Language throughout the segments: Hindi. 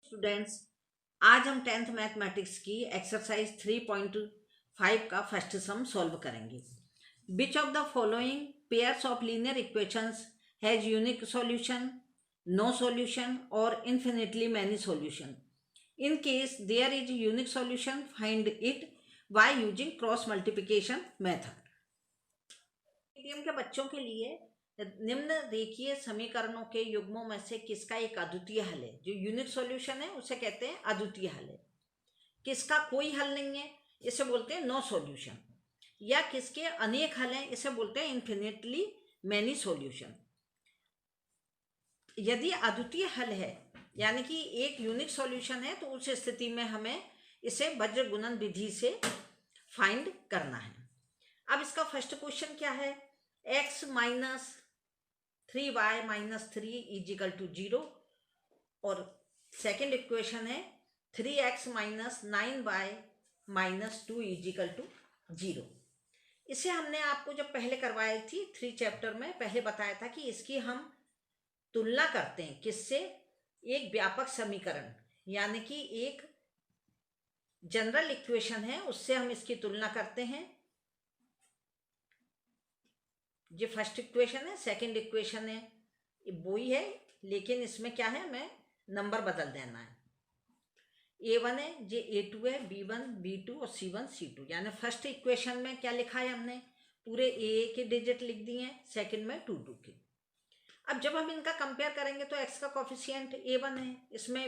स्टूडेंट्स, आज हम 10th मैथमेटिक्स की एक्सरसाइज 3.5 का फर्स्ट सम सॉल्व करेंगे। Which of the following pairs of linear equations has unique solution, no solution और infinitely many solution? In case there is unique solution, find it by using cross multiplication method. Medium के बच्चों के लिए निम्न रेखीय समीकरणों के युग्मों में से किसका एक अद्वितीय हल है? जो यूनिक सॉल्यूशन है उसे कहते हैं अद्वितीय हल है। किसका कोई हल नहीं है इसे बोलते हैं नो सॉल्यूशन, या किसके अनेक हल हैं इसे बोलते हैं इन्फिनिटली मैनी सॉल्यूशन। यदि अद्वितीय हल है यानी कि एक यूनिक सॉल्यूशन है तो उस स्थिति में हमें इसे वज्र गुणन विधि से फाइंड करना है। अब इसका फर्स्ट क्वेश्चन क्या है? x minus 3y minus 3 equal to 0 और सेकेंड इक्वेशन है 3x minus 9y minus 2 is equal to 0। इसे हमने आपको जब पहले करवाई थी 3 चैप्टर में पहले बताया था कि इसकी हम तुलना करते हैं किससे? एक व्यापक समीकरण यानी कि एक जनरल इक्वेशन है उससे हम इसकी तुलना करते हैं। जो फर्स्ट इक्वेशन है सेकंड इक्वेशन है वो ही है, लेकिन इसमें क्या है हमें नंबर बदल देना है। a1 है, ये a2 है, b1 b2 और c1 c2। यानी फर्स्ट इक्वेशन में क्या लिखा है हमने? पूरे a के डिजिट लिख दिए हैं, सेकंड में 2 2 के। अब जब हम इनका कंपेयर करेंगे तो x का कोफिशिएंट a1 है, इसमें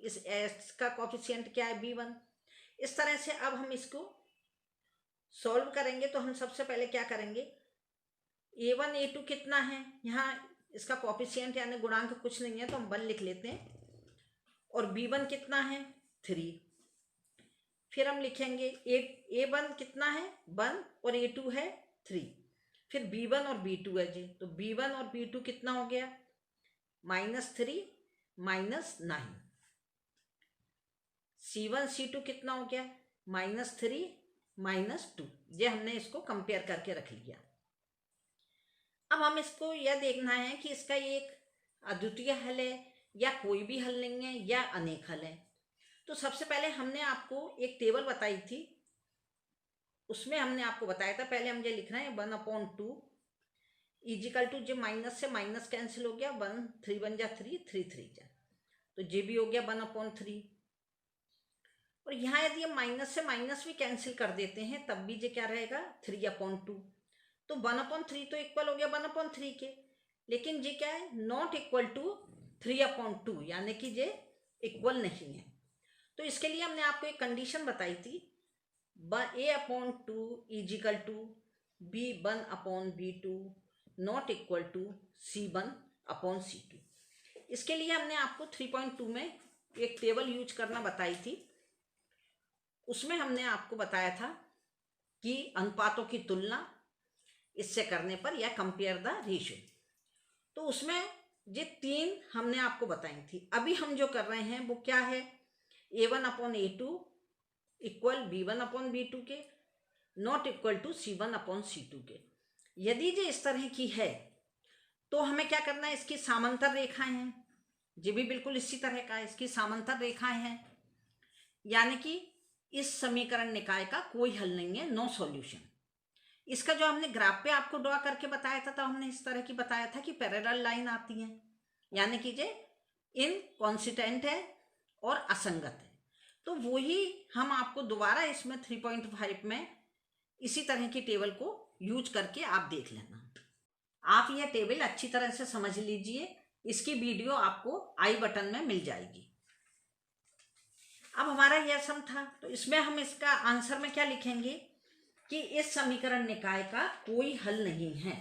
इस x का कोफिशिएंट क्या है? b1। इस तरह से अब हम इसको सॉल्व करेंगे तो हम सबसे पहले क्या करेंगे? a1 a2 कितना है? यहाँ इसका कोफिशिएंट यानी गुणांक कुछ नहीं है तो हम 1 लिख लेते हैं। और b1 कितना है? 3। फिर हम लिखेंगे a1 कितना है? 1 और a2 है 3। फिर b1 और b2 है जी, तो b1 और b2 कितना हो गया? -3 -9। c1 c2 कितना हो गया? -3 -2। ये हमने इसको कंपेयर करके रख लिया। अब हम इसको यह देखना है कि इसका एक अद्वितीय हल है या कोई भी हल नहीं है या अनेक हल है। तो सबसे पहले हमने आपको एक टेबल बताई थी, उसमें हमने आपको बताया था, पहले हम ये लिखना है 1/2 इजिकल टू, जो माइनस से माइनस कैंसिल हो गया, 1 3 1 जा 3 3 3 जा, तो ये भी हो गया 1/3। और यहाँ यदि हम माइनस से माइनस भी कैंसिल कर देते हैं तब भी ये क्या रहेगा? 3/2। तो 1/3 तो इक्वल हो गया 1/3 के, लेकिन ये क्या है? नॉट इक्वल टू 3/2, यानी कि ये इक्वल नहीं है। तो इसके लिए हमने आपको एक कंडीशन बताई थी, a/2 equal to b1/b2 not equal to c1/c2। इसके लिए हमने आपको 3.2 में एक टेबल यूज करना बताई थी। उसमें हमने आपको बताया था कि अनुपातों की तुलना इससे करने पर या कंपेयर द रेशियो, तो उसमें ये 3 हमने आपको बताई थी। अभी हम जो कर रहे हैं वो क्या है? a1/a2 इक्वल b1/b2 के नॉट इक्वल टू c1/c2 के। यदि ये इस तरह की है तो हमें क्या करना है? इसकी समांतर रेखाएं हैं, ये भी बिल्कुल इसी तरह का है, इसकी समांतर रेखाएं हैं, यानी कि इस समीकरण निकाय का कोई हल नहीं है, नो सॉल्यूशन। इसका जो हमने ग्राफ पे आपको ड्रॉ करके बताया था, तो हमने इस तरह की बताया था कि पैरेलल लाइन आती है, यानी कि ये इनकॉन्सिस्टेंट है और असंगत है। तो वही हम आपको दोबारा इसमें 3.5 में इसी तरह की टेबल को यूज करके आप देख लेना। आप यह टेबल अच्छी तरह से समझ लीजिए, इसकी वीडियो आपको आई बटन में मिल जाएगी। अब हमारा यह सम था, तो इसमें हम इसका आंसर में क्या लिखेंगे कि इस समीकरण निकाय का कोई हल नहीं है,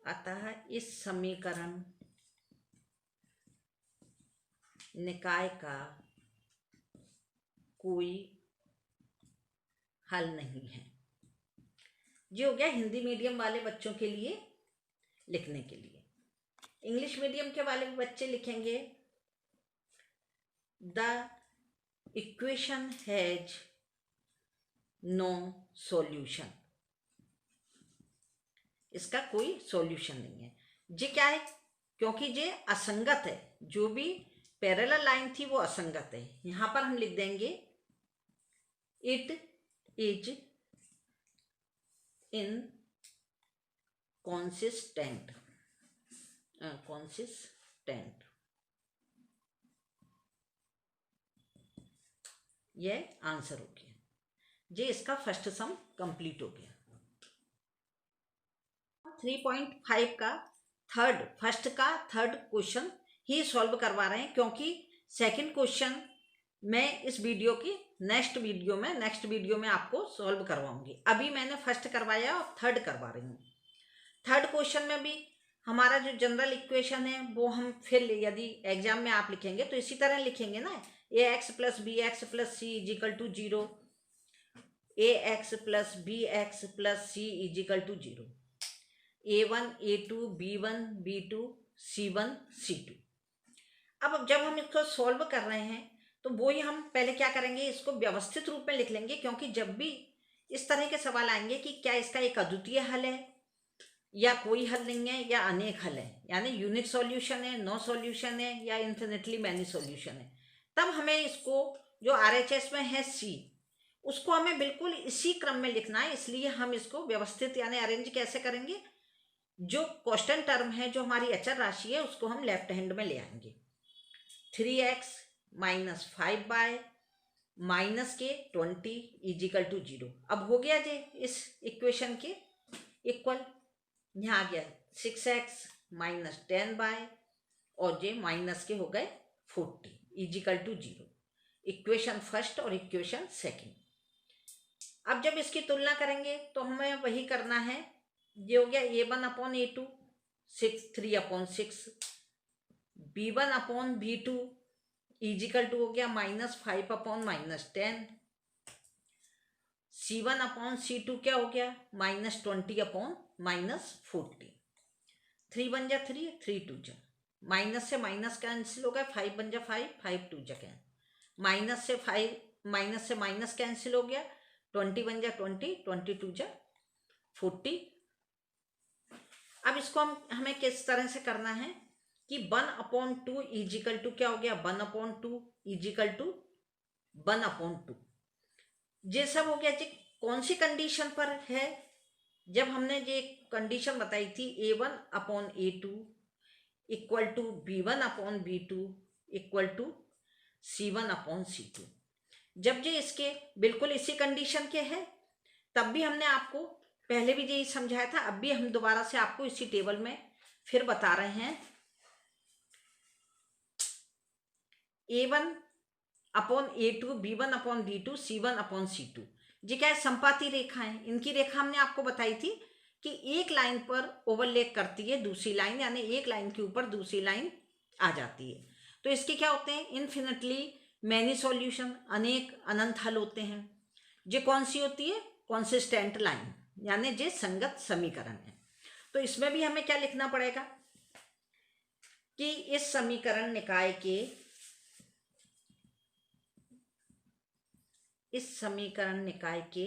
अतः इस समीकरण निकाय का कोई हल नहीं है। ये हो गया हिंदी मीडियम वाले बच्चों के लिए लिखने के लिए। इंग्लिश मीडियम के वाले बच्चे लिखेंगे the equation has no solution. इसका कोई सॉल्यूशन नहीं है। ये क्या है? क्योंकि ये असंगत है, जो भी पैरेलल लाइन थी वो असंगत है। यहां पर हम लिख देंगे इट इज इनकॉन्सिस्टेंट, कॉन्सिस्टेंट। ये आंसर हो गया। ये इसका फर्स्ट सम कंप्लीट हो गया। 3.5 का फर्स्ट का थर्ड क्वेश्चन ही सॉल्व करवा रहे हैं, क्योंकि सेकंड क्वेश्चन मैं इस वीडियो की नेक्स्ट वीडियो में आपको सॉल्व करवाऊंगी। अभी मैंने फर्स्ट करवाया और थर्ड करवा रही हूँ। थर्ड क्वेश्चन में भी हमारा जो जनरल इक्वेशन है वो हम फिर यदि एग्जाम में आप लिखेंगे तो इसी तरह लिखेंगे ना, ax plus b x plus c equal to 0, ax plus b x plus c equal to 0, a1 a2 b1 b2 c1 c2। अब जब हम इसको सॉल्व कर रहे हैं तो वो ही हम पहले क्या करेंगे, इसको व्यवस्थित रूप में लिख लेंगे, क्योंकि जब भी इस तरह के सवाल आएंगे कि क्या इसका एक अद्वितीय हल है या कोई हल नहीं है या अनेक हल है, यानी यूनिक सॉल्यूशन है, नो सॉल्यूशन है या इन्फिनिटली मैनी सॉल्यूशन है, तब हमें इसको जो RHS में है C, उसको हमें बिल्कुल इसी क्रम में लिखना है। इसलिए हम इसको व्यवस्थित यानी अरेंज कैसे करेंगे, जो कांस्टेंट टर्म है, जो हमारी अचर राशि है, उसको हम लेफ्ट हैंड में ले आएंगे। 3x माइनस 5y माइनस के 20 इजिकल टू 0। अब हो गया जे इस इक्वेशन के इक्वल। यहाँ आ गया 6x माइनस 10y और जे माइनस के हो गए 40 इजिकल टू 0। इक्वेशन फर्स्ट और इक्वेशन सेकंड। अब जब इसकी तुलना करेंगे तो हमें वही करना है। ये हो गया a1 upon a2 3 upon 6, b1 upon b2 equal to हो गया minus 5 upon minus 10, c1 upon c2 क्या हो गया माइनस 20 अपॉन माइनस 40। 3 बन जा 3, 3 2 जा, माइनस से माइनस कैंसिल हो गया, 5 बन जा 5, 5 2 जा कैंसिल, माइनस से माइनस कैंसिल हो गया, 20 बन जा 20, 22 जा 40। अब इसको हमें किस तरह से करना है कि 1/2 इजिकल टू क्या हो गया 1/2 इजिकल टू 1/2। ये सब हो गया जी कौन सी कंडीशन पर है, जब हमने ये कंडीशन बताई थी a1 upon a2 equal to b1 upon b2 equal to c1 upon c2। जब ये इसके बिल्कुल इसी कंडीशन के है, तब भी हमने आपको पहले भी यही समझाया था, अब भी हम दोबारा से आपको इसी टेबल में फिर बता रहे हैं। a1 upon a2 b1 upon b2 c1 upon c2, ये क्या है संपाती रेखा है। इनकी रेखा हमने आपको बताई थी कि एक लाइन पर ओवरलैप करती है दूसरी लाइन, यानी एक लाइन के ऊपर दूसरी लाइन आ जाती है। तो इसके क्या होते हैं इन्फिनिटली मैनी सॉल्यूशन, अनेक अनंत हल होते हैं। ये कौन सी होती है कॉन्सिस्टेंट लाइन, यानी ये संगत समीकरण है। तो इसमें भी हमें क्या लिखना पड़ेगा कि इस समीकरण निकाय के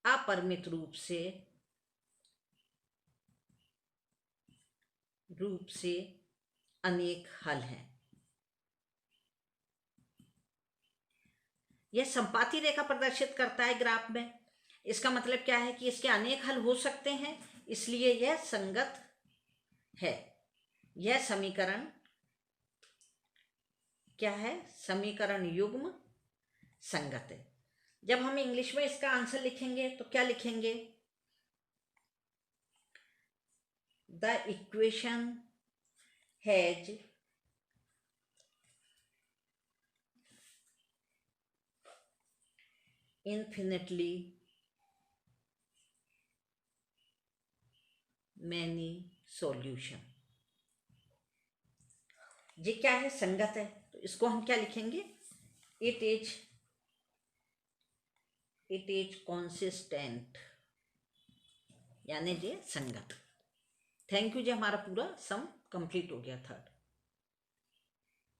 अपरिमित रूप से अनेक हल हैं। यह संपाती रेखा प्रदर्शित करता है ग्राफ में। इसका मतलब क्या है कि इसके अनेक हल हो सकते हैं, इसलिए यह संगत है। यह समीकरण क्या है, समीकरण युग्म संगत है। जब हम इंग्लिश में इसका आंसर लिखेंगे तो क्या लिखेंगे, the equation has infinitely many solution। ये क्या है संगत है, तो इसको हम क्या लिखेंगे, इट इज कॉन्सिस्टेंट, यानी ये संगत। थैंक यू जी, हमारा पूरा सम कंप्लीट हो गया थर्ड।